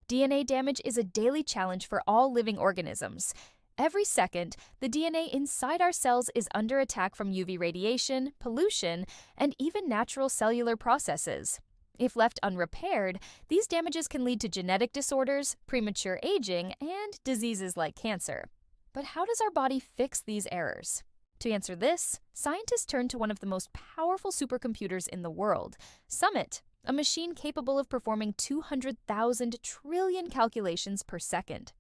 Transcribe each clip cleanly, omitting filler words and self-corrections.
DNA damage is a daily challenge for all living organisms. Every second, the DNA inside our cells is under attack from UV radiation, pollution, and even natural cellular processes. If left unrepaired, these damages can lead to genetic disorders, premature aging, and diseases like cancer. But how does our body fix these errors? To answer this, scientists turn to one of the most powerful supercomputers in the world, Summit, a machine capable of performing 200,000 trillion calculations per second.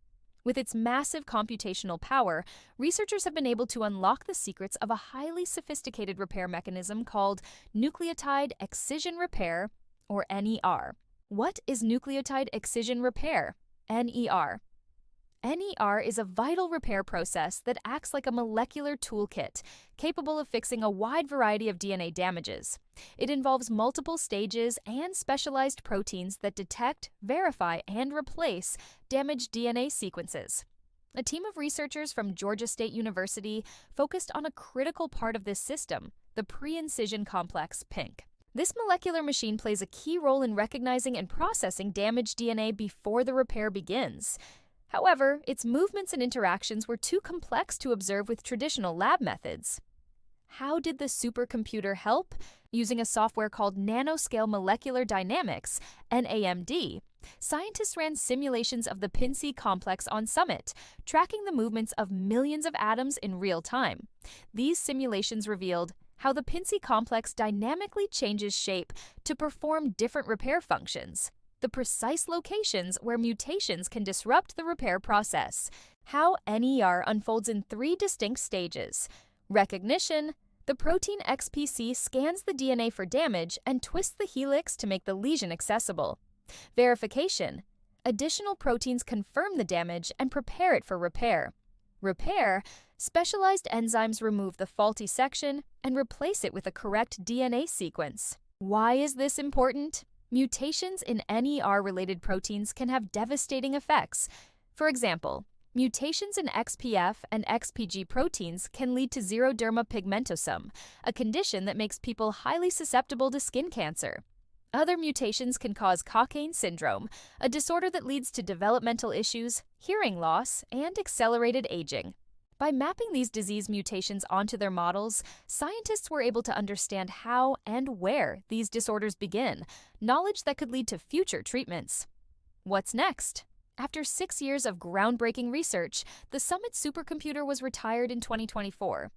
With its massive computational power, researchers have been able to unlock the secrets of a highly sophisticated repair mechanism called nucleotide excision repair, or NER. What is nucleotide excision repair, NER? NER is a vital repair process that acts like a molecular toolkit, capable of fixing a wide variety of DNA damages. It involves multiple stages and specialized proteins that detect, verify, and replace damaged DNA sequences. A team of researchers from Georgia State University focused on a critical part of this system, the pre-incision complex, PInC. This molecular machine plays a key role in recognizing and processing damaged DNA before the repair begins. However, its movements and interactions were too complex to observe with traditional lab methods. How did the supercomputer help? Using a software called Nanoscale Molecular Dynamics, NAMD, scientists ran simulations of the PInC complex on Summit, tracking the movements of millions of atoms in real time. These simulations revealed how the PInC complex dynamically changes shape to perform different repair functions, the precise locations where mutations can disrupt the repair process. How NER unfolds in 3 distinct stages. Recognition: the protein XPC scans the DNA for damage and twists the helix to make the lesion accessible. Verification: additional proteins confirm the damage and prepare it for repair. Repair: specialized enzymes remove the faulty section and replace it with a correct DNA sequence. Why is this important? Mutations in NER-related proteins can have devastating effects. For example, mutations in XPF and XPG proteins can lead to xeroderma pigmentosum, a condition that makes people highly susceptible to skin cancer. Other mutations can cause Cockayne syndrome, a disorder that leads to developmental issues, hearing loss, and accelerated aging. By mapping these disease mutations onto their models, scientists were able to understand how and where these disorders begin, knowledge that could lead to future treatments. What's next? After 6 years of groundbreaking research, the Summit supercomputer was retired in 2024.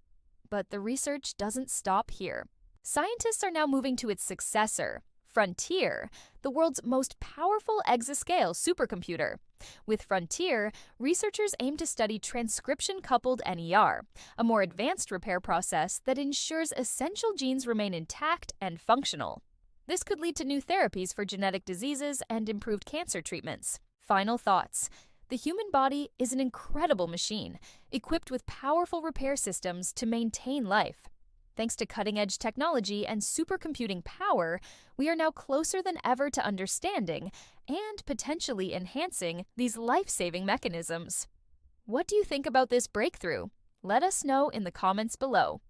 But the research doesn't stop here. Scientists are now moving to its successor, Frontier, the world's most powerful exascale supercomputer. With Frontier, researchers aim to study transcription-coupled NER, a more advanced repair process that ensures essential genes remain intact and functional. This could lead to new therapies for genetic diseases and improved cancer treatments. Final thoughts. The human body is an incredible machine, equipped with powerful repair systems to maintain life. Thanks to cutting-edge technology and supercomputing power, we are now closer than ever to understanding and potentially enhancing these life-saving mechanisms. What do you think about this breakthrough? Let us know in the comments below.